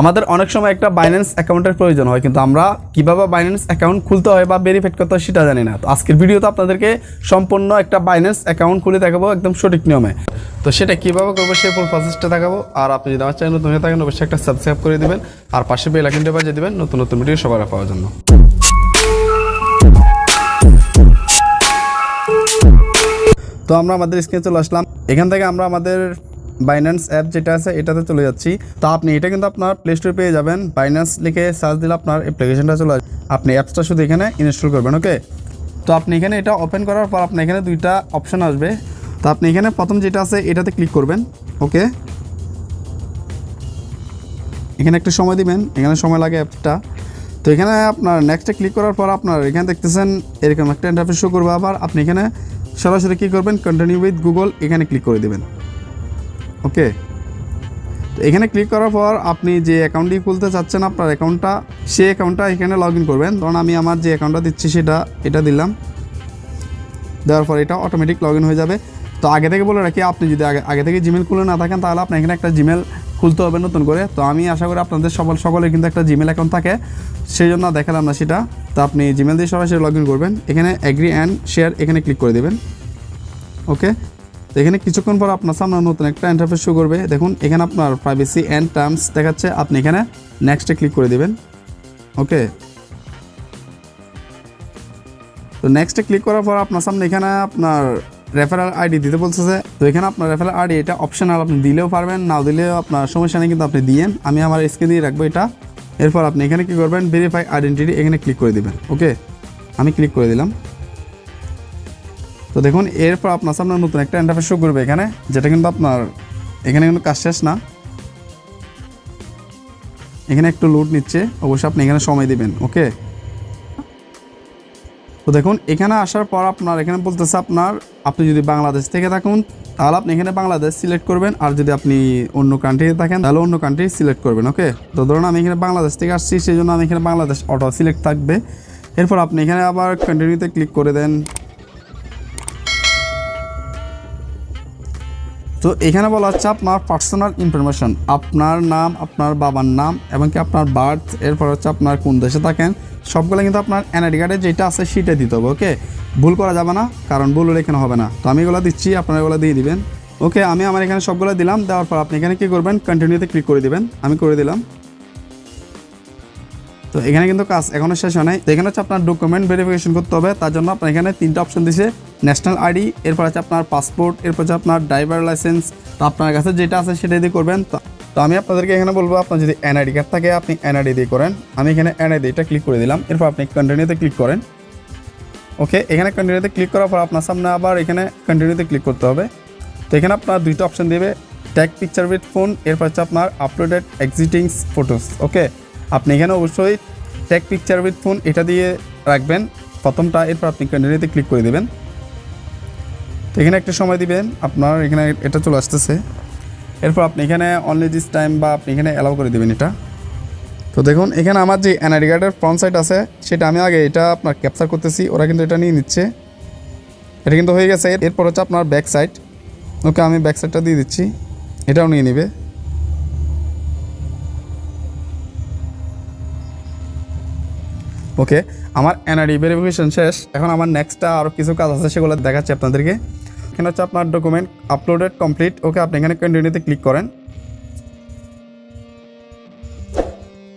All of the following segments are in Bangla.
আমাদের অনেক সময় একটা বাইন্যান্স অ্যাকাউন্টের প্রয়োজন হয়, কিন্তু আমরা কিভাবে বাইন্যান্স অ্যাকাউন্ট খুলতে হয় বা ভেরিফাইড করতে হয় সেটা জানি না। তো আজকের ভিডিওতে আপনাদেরকে সম্পূর্ণ একটা বাইন্যান্স অ্যাকাউন্ট খুলে দেখাবো একদম সঠিক নিয়মে। তো সেটা কীভাবে করবো সেই ফুল প্রসেসটা দেখাবো। আর আপনি যদি আমার চ্যানেল নতুন হয়ে থাকেন অবশ্যই একটা সাবস্ক্রাইব করে দেবেন, আর পাশে বেল আইকনটা বাজিয়ে দেবেন নতুন নতুন ভিডিও সবার পাওয়ার জন্য। তো আমরা আমাদের স্ক্রিনে চলে আসলাম। এখান থেকে আমরা আমাদের বাইন্যান্স অ্যাপ যেটা আছে এটাতে চলে যাচ্ছি। তো আপনি এটা কিন্তু আপনার প্লে স্টোরে পেয়ে যাবেন। বাইন্যান্স লিখে সার্চ দিলে আপনার অ্যাপ্লিকেশনটা চলে আসবে। আপনি অ্যাপসটা শুধু এখানে ইনস্টল করবেন। ওকে, তো আপনি এখানে এটা ওপেন করার পর আপনি এখানে দুইটা অপশান আসবে। তো আপনি এখানে প্রথম যেটা আছে এটাতে ক্লিক করবেন। ওকে, এখানে একটু সময় দিবেন, এখানে সময় লাগে অ্যাপটা। তো এখানে আপনার নেক্সটে ক্লিক করার পর আপনার এখানে দেখতেছেন এরকম একটা ইন্টারফেস শো করবে। আবার আপনি এখানে সরাসরি কী করবেন, কন্টিনিউ উইথ গুগল এখানে ক্লিক করে দেবেন। ওকে, তো এখানে ক্লিক করার পর আপনি যে অ্যাকাউন্টটি খুলতে চাচ্ছেন আপনার অ্যাকাউন্টটা, সেই অ্যাকাউন্টটা এখানে লগ ইন করবেন। ধরুন আমি আমার যে অ্যাকাউন্টটা দিচ্ছি এটা দিলাম। দেওয়ার পর এটা অটোমেটিক লগ ইন হয়ে যাবে। তো আগে থেকে বলে রাখি, আপনি যদি আগে থেকে জিমেল খুলে না থাকেন তাহলে আপনি এখানে একটা জিমেল খুলতে হবে নতুন করে। তো আমি আশা করি আপনাদের সকলের কিন্তু একটা জিমেল অ্যাকাউন্ট থাকে, সেই জন্য দেখালাম না সেটা। তো আপনি জিমেল দিয়ে সরাসরি লগ ইন করবেন। এখানে অ্যাগ্রি অ্যান্ড শেয়ার এখানে ক্লিক করে দেবেন। ওকে, তো এখানে কিছুক্ষণ পর আপনার সামনে নতুন একটা ইন্টারফেস শো করবে। দেখুন এখানে আপনার প্রাইভেসি অ্যান্ড টার্মস দেখাচ্ছে, আপনি এখানে নেক্সটে ক্লিক করে দেবেন। ওকে, তো নেক্সটে ক্লিক করার পর আপনার সামনে এখানে আপনার রেফারেল আইডি দিতে বলতেছে। তো এখানে আপনার রেফারেল আইডি এটা অপশনাল, আপনি দিলেও পারবেন, নাও দিলেও আপনার সমস্যা নেই, কিন্তু আপনি দিয়েন। আমি আমার স্ক্রিনে দিয়ে রাখবো এটা। এরপর আপনি এখানে কী করবেন, ভেরিফাই আইডেন্টিটি এখানে ক্লিক করে দেবেন। ওকে, আমি ক্লিক করে দিলাম। তো দেখুন এরপর আপনার সামনে নতুন একটা ইন্টারফেস শো করবে এখানে, যেটা কিন্তু আপনার এখানে কিন্তু কাজ শেষ না, এখানে একটু লোড নিচ্ছে, অবশ্যই আপনি এখানে সময় দিবেন। ওকে, তো দেখুন এখানে আসার পর আপনার এখানে বলতেছে আপনি যদি বাংলাদেশ থেকে থাকুন তাহলে আপনি এখানে বাংলাদেশ সিলেক্ট করবেন, আর যদি আপনি অন্য কান্ট্রিতে থাকেন তাহলে অন্য কান্ট্রি সিলেক্ট করবেন। ওকে, তো ধরুন আমি এখানে বাংলাদেশ থেকে আসছি, সেই জন্য আমি এখানে বাংলাদেশ অটো সিলেক্ট থাকবে। এরপর আপনি এখানে আবার কন্টিনিউতে ক্লিক করে দেন। তো এখানে বলা হচ্ছে আপনার পার্সোনাল ইনফরমেশন, আপনার নাম, আপনার বাবার নাম, এবং কি আপনার বার্থ, এরপর হচ্ছে আপনার কোন দেশে থাকেন, সবগুলো কিন্তু আপনার এনআইডি কার্ডে যেটা আছে সেটা দিতে হবে। ওকে, ভুল করা যাবে না, কারণ ভুল হলে এখানে হবে না। তো আমি এগুলো দিচ্ছি, আপনারা এগুলো দিয়ে দিবেন। ওকে, আমি আমার এখানে সবগুলো দিলাম। দেওয়ার পর আপনি এখানে কী করবেন, কন্টিনিউতে ক্লিক করে দিবেন। আমি করে দিলাম। তো এখানে কিন্তু কাজ এখনও শেষ হয় নাই। তো এখানে হচ্ছে আপনার ডকুমেন্ট ভেরিফিকেশন করতে হবে, তার জন্য আপনার এখানে তিনটা অপশন দিছে, ন্যাশনাল আইডি, এরপর হচ্ছে আপনার পাসপোর্ট, এরপর হচ্ছে আপনার ড্রাইভার লাইসেন্স। তো আপনার কাছে যেটা আছে সেটা দিয়ে করবেন। তো আমি আপনাদেরকে এখানে বলবো, আপনার যদি এনআইডি কার্ড থাকে আপনি এনআইডি দিয়ে করেন। আমি এখানে এনআইডি এটা ক্লিক করে দিলাম। এরপর আপনি কন্টিনিউতে ক্লিক করেন। ওকে, এখানে কন্টিনিউতে ক্লিক করার পর আপনার সামনে আবার এখানে কন্টিনিউতে ক্লিক করতে হবে। তো এখানে আপনার দুইটা অপশন দেবে, ট্যাগ পিকচার উইথ ফোন, এরপর হচ্ছে আপনার আপলোডেড এক্সিস্টিং ফটোস। ওকে, আপনি এখানে অবশ্যই ট্যাগ পিকচার উইথ ফোন এটা দিয়ে রাখবেন প্রথমটা। এরপর আপনি কন্টিনিউতে ক্লিক করে দেবেন। তো এখানে একটা সময় দিবেন, আপনার এখানে এটা চলে আসতেছে। এরপর আপনি এখানে অনলি দিস টাইম বা আপনি এখানে অ্যালাউ করে দেবেন এটা। তো দেখুন এখানে আমার যে এনআইডি কার্ডের ফ্রন্ট সাইড আছে সেটা আমি আগে এটা আপনার ক্যাপচার করতেছি, ওরা কিন্তু এটা নিয়ে নিচ্ছে। এটা কিন্তু হয়ে গেছে। এরপর হচ্ছে আপনার ব্যাক সাইড। ওকে, আমি ব্যাক সাইডটা দিয়ে দিচ্ছি, এটাও নিয়ে নেবে। ওকে, আমার এনআইডি ভেরিফিকেশন শেষ। এখন আমার নেক্সটটা আরও কিছু কাজ আছে, সেগুলো দেখাচ্ছি আপনাদেরকে। এখানে হচ্ছে আপনার ডকুমেন্ট আপলোডেড কমপ্লিট। ওকে, আপনি এখানে কন্টিনিউতে ক্লিক করেন।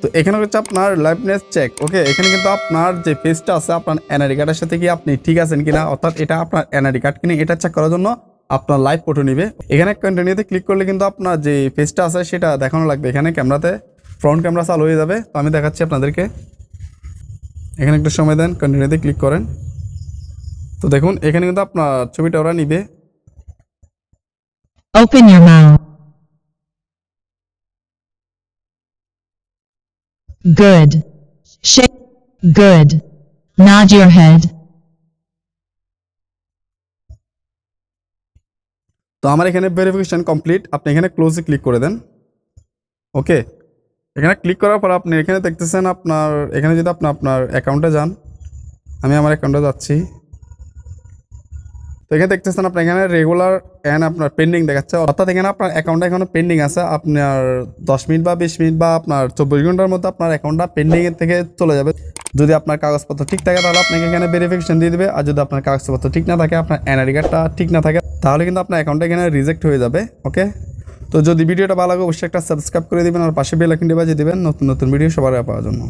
তো এখানে হচ্ছে আপনার লাইভনেস চেক। ওকে, এখানে কিন্তু আপনার যে পেজটা আছে আপনার এনআইডি কার্ডের সাথে কি আপনি ঠিক আছেন কিনা, অর্থাৎ এটা আপনার এনআইডি কার্ড কিনা এটা চেক করার জন্য আপনার লাইভ ফটো নিবে। এখানে কন্টিনিউতে ক্লিক করলে কিন্তু আপনার যে পেজটা আছে সেটা দেখানো লাগবে। এখানে ক্যামেরাতে ফ্রন্ট ক্যামেরা চালু হয়ে যাবে। তো আমি দেখাচ্ছি আপনাদেরকে। এখানে একটু সময় দেন, কন্টিনিউতে ক্লিক করেন। তো দেখুন এখানে কিন্তু আপনার ছবিটা ওরা নিবে। Open your mouth. Good. Shake. Good. Nod your head. তো আমার এখানে ভেরিফিকেশন কমপ্লিট। আপনি এখানে ক্লোজে ক্লিক করে দেন। ওকে, এখানে ক্লিক করার পর আপনি এখানে দেখতেছেন আপনার এখানে যদি আপনি আপনার অ্যাকাউন্টে যান, আমি আমার অ্যাকাউন্টে যাচ্ছি। তো এখানে দেখতেছেন আপনার এখানে রেগুলার এন্ড আপনার পেন্ডিং দেখাচ্ছে, অর্থাৎ এখানে আপনার অ্যাকাউন্টটা এখনো পেন্ডিং আছে। আপনার 10 মিনিট বা 20 মিনিট বা আপনার 24 ঘন্টার মধ্যে আপনার অ্যাকাউন্টটা পেন্ডিং এর থেকে চলে যাবে। যদি আপনার কাগজপত্র ঠিক থাকে তাহলে আপনাকে এখানে ভেরিফিকেশন দিয়ে দিবে, আর যদি আপনার কাগজপত্র ঠিক না থাকে, আপনার এনআইডি কার্ডটা ঠিক না থাকে, তাহলে কিন্তু আপনার অ্যাকাউন্টটা এখানে রিজেক্ট হয়ে যাবে। ওকে, তো যদি ভিডিওটা ভালো লাগে অবশ্যই একটা সাবস্ক্রাইব করে দিবেন আর পাশে বেল আইকনটি বাজিয়ে দিবেন নতুন নতুন ভিডিও সবার আগে পাওয়ার জন্য।